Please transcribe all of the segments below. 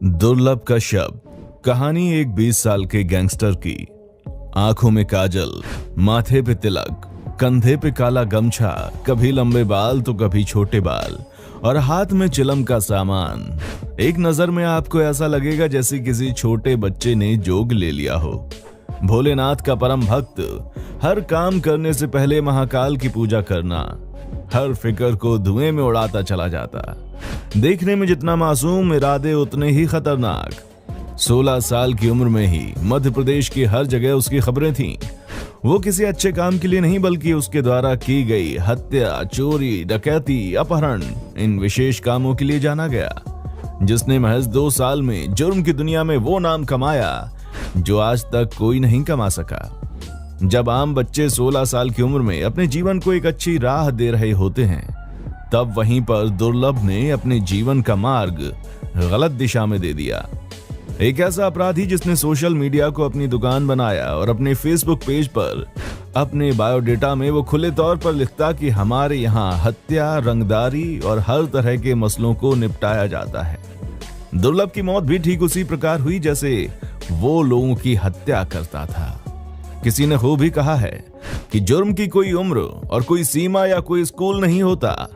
दुर्लभ कश्यप। कहानी एक 20 साल के गैंगस्टर की। आंखों में काजल, माथे पे तिलक, कंधे पे काला गमछा, कभी लंबे बाल तो कभी छोटे बाल और हाथ में चिलम का सामान। एक नजर में आपको ऐसा लगेगा जैसे किसी छोटे बच्चे ने जोग ले लिया हो। भोलेनाथ का परम भक्त, हर काम करने से पहले महाकाल की पूजा करना, हर फिक्र को धुएं में उड़ाता चला जाता। देखने में जितना मासूम, इरादे उतने ही खतरनाक। 16 साल की उम्र में ही मध्य प्रदेश की हर जगह उसकी खबरें थीं। वो किसी अच्छे काम के लिए नहीं बल्कि उसके द्वारा की गई हत्या, चोरी, डकैती, अपहरण, इन विशेष कामों के लिए जाना गया। जिसने महज 2 साल में जुर्म की दुनिया में वो नाम कमाया जो आज तक कोई नहीं कमा सका। जब आम बच्चे 16 साल की उम्र में अपने जीवन को एक अच्छी राह दे रहे होते हैं, तब वहीं पर दुर्लभ ने अपने जीवन का मार्ग गलत दिशा में दे दिया। एक ऐसा अपराधी जिसने सोशल मीडिया को अपनी दुकान बनाया और अपने फेसबुक पेज पर अपने बायोडेटा में वो खुले तौर पर लिखता कि हमारे यहाँ हत्या, रंगदारी और हर तरह के मसलों को निपटाया जाता है। दुर्लभ की मौत भी ठीक उसी प्रकार हुई जैसे वो लोगों की हत्या करता था। किसी ने खूब ही कहा है कि जुर्म की कोई उम्र और कोई सीमा या कोई स्कूल नहीं होता।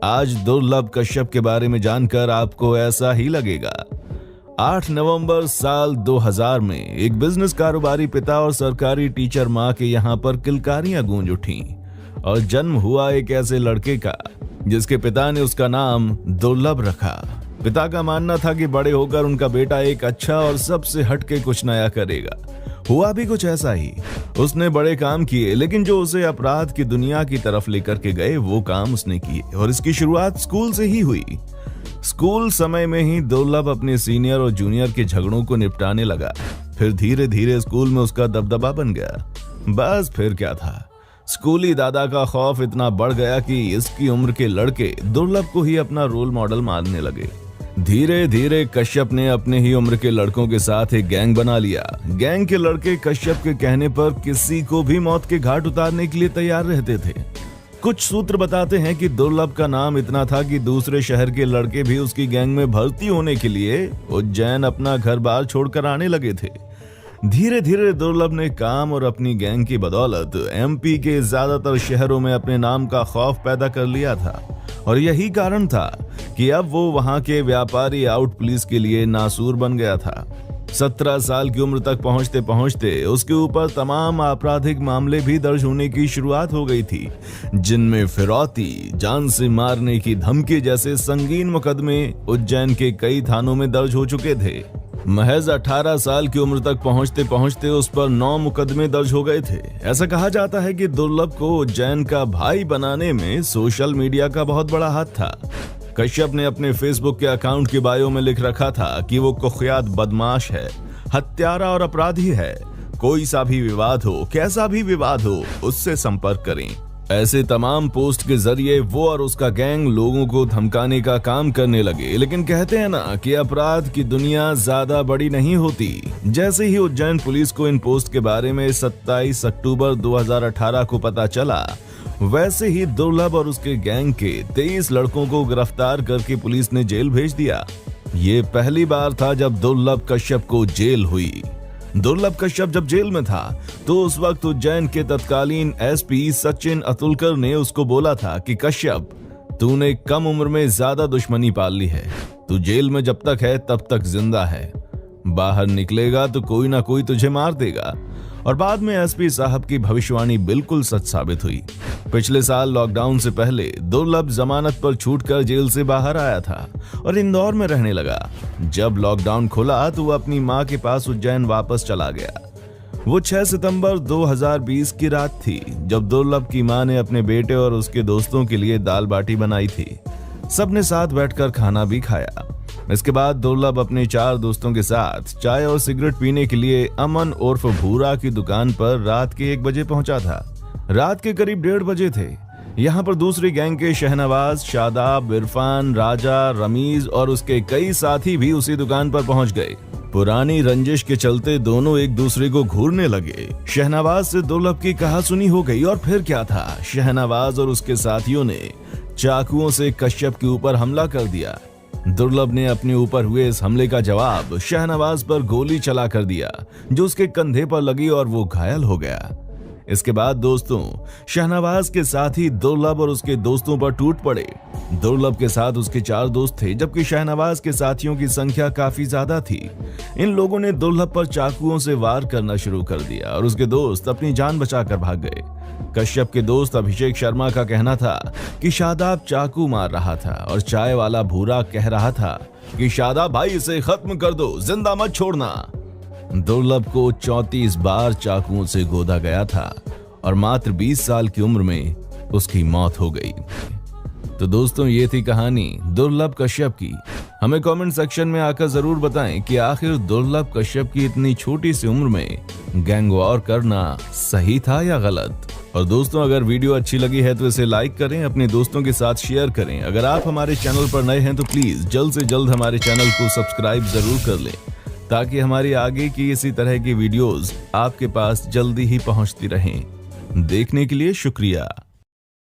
आज दुर्लभ कश्यप के बारे में जानकर आपको ऐसा ही लगेगा। 8 नवंबर साल 2000 में एक बिजनेस कारोबारी पिता और सरकारी टीचर मां के यहां पर किलकारियां गूंज उठीं और जन्म हुआ एक ऐसे लड़के का जिसके पिता ने उसका नाम दुर्लभ रखा। पिता का मानना था कि बड़े होकर उनका बेटा एक अच्छा और सबसे हटके कुछ नया करेगा। हुआ भी कुछ ऐसा ही। उसने बड़े काम किए, लेकिन जो उसे अपराध की दुनिया की तरफ लेकर के गए वो काम उसने किए और इसकी शुरुआत स्कूल से ही हुई। स्कूल समय में ही दुर्लभ अपने सीनियर और जूनियर के झगड़ों को निपटाने लगा। फिर धीरे धीरे स्कूल में उसका दबदबा बन गया। बस फिर क्या था, स्कूली दादा का खौफ इतना बढ़ गया कि इसकी उम्र के लड़के दुर्लभ को ही अपना रोल मॉडल मानने लगे। धीरे धीरे कश्यप ने अपने ही उम्र के लड़कों के साथ एक गैंग बना लिया। गैंग के लड़के कश्यप के कहने पर किसी को भी मौत के घाट उतारने के लिए तैयार रहते थे। कुछ सूत्र बताते हैं कि दुर्लभ का नाम इतना था कि दूसरे शहर के लड़के भी उसकी गैंग में भर्ती होने के लिए उज्जैन अपना घर बार छोड़कर आने लगे थे। धीरे धीरे दुर्लभ ने काम और अपनी गैंग की बदौलत एमपी के ज्यादातर शहरों में अपने नाम का खौफ पैदा कर लिया था और यही कारण था कि अब वो वहां के व्यापारी आउट पुलिस के लिए नासूर बन गया था। 17 साल की उम्र तक पहुंचते पहुंचते उसके ऊपर तमाम आपराधिक मामले भी दर्ज होने की शुरुआत हो गई थी, जिनमें फिरौती, जान से मारने की धमकी जैसे संगीन मुकदमे उज्जैन के कई थानों में दर्ज हो चुके थे। महज 18 साल की उम्र तक पहुंचते पहुंचते उस पर 9 मुकदमे दर्ज हो गए थे। ऐसा कहा जाता है कि दुर्लभ को उज्जैन का भाई बनाने में सोशल मीडिया का बहुत बड़ा हाथ था। कश्यप ने अपने फेसबुक के अकाउंट की बायो में लिख रखा था कि वो कुख्यात बदमाश है, हत्यारा और अपराधी है। कोई सा भी विवाद हो, कैसा भी विवाद हो, उससे संपर्क करें। ऐसे तमाम पोस्ट के जरिए वो और उसका गैंग लोगों को धमकाने का काम करने लगे। लेकिन कहते हैं ना कि अपराध की दुनिया ज्यादा बड़ी नहीं होती। जैसे ही उज्जैन पुलिस को इन पोस्ट के बारे में 27 अक्टूबर 2018 को पता चला, वैसे ही दुर्लभ और उसके गैंग के 23 लड़कों को गिरफ्तार करके पुलिस ने जेल भेज दिया। ये पहली बार था जब दुर्लभ कश्यप को जेल हुई। दुर्लभ कश्यप जब जेल में था तो उस वक्त उज्जैन के तत्कालीन एसपी सचिन अतुलकर ने उसको बोला था कि कश्यप, तूने कम उम्र में ज्यादा दुश्मनी पाल ली है। तू जेल में जब तक है तब तक जिंदा है, बाहर निकलेगा तो कोई ना कोई तुझे मार देगा। और बाद में एसपी साहब की भविष्यवाणी बिल्कुल सच साबित हुई। पिछले साल लॉकडाउन से पहले दुर्लभ जमानत पर छूटकर जेल से बाहर आया था और इंदौर में रहने लगा। जब लॉकडाउन खुला तो वो अपनी मां के पास उज्जैन वापस चला गया। वो 6 सितंबर 2020 की रात थी जब दुर्लभ की मां ने अपने बेटे और उसके दोस्तों के लिए दाल बाटी बनाई थी। सबने साथ बैठकर खाना भी खाया। इसके बाद दुर्लभ अपने 4 दोस्तों के साथ चाय और सिगरेट पीने के लिए अमन उर्फ भूरा की दुकान पर रात के 1 बजे पहुंचा था। रात के करीब 1:30 बजे थे। यहाँ पर दूसरी गैंग के शहनवाज, शादाब, इरफान, राजा, रमीज और उसके कई साथी भी उसी दुकान पर पहुंच गए। पुरानी रंजिश के चलते दोनों एक दूसरे को घूरने लगे। शहनवाज से दुर्लभ की कहासुनी हो गई और फिर क्या था, शहनवाज और उसके साथियों ने चाकुओं से कश्यप के ऊपर हमला कर दिया। दुर्लभ ने अपने ऊपर हुए इस हमले का जवाब शाहनवाज पर गोली चला कर दिया, जो उसके कंधे पर लगी और वो घायल हो गया। इसके बाद दोस्तों शाहनवाज के साथी दुर्लभ और उसके दोस्तों पर टूट पड़े। दुर्लभ के साथ उसके 4 दोस्त थे, जबकि शाहनवाज के साथियों की संख्या काफी ज्यादा थी। इन लोगों ने दुर्लभ पर चाकुओं से वार करना शुरू कर दिया और उसके दोस्त अपनी जान बचाकर भाग गए। कश्यप के दोस्त अभिषेक शर्मा का कहना था कि शादाब चाकू मार रहा था और चाय वाला भूरा कह रहा था कि शादाब भाई इसे खत्म कर दो, जिंदा मत छोड़ना। दुर्लभ को 34 बार चाकुओं से गोदा गया था और मात्र 20 साल की उम्र में उसकी मौत हो गई। तो दोस्तों ये थी कहानी दुर्लभ कश्यप की। हमें कमेंट सेक्शन में आकर जरूर बताएं कि आखिर दुर्लभ कश्यप की इतनी छोटी सी उम्र में गैंग वॉर करना सही था या गलत। और दोस्तों अगर वीडियो अच्छी लगी है तो इसे लाइक करें, अपने दोस्तों के साथ शेयर करें। अगर आप हमारे चैनल पर नए हैं तो प्लीज जल्द से जल्द हमारे चैनल को सब्सक्राइब जरूर कर लें, ताकि हमारी आगे की इसी तरह की वीडियोस आपके पास जल्दी ही पहुंचती रहें। देखने के लिए शुक्रिया।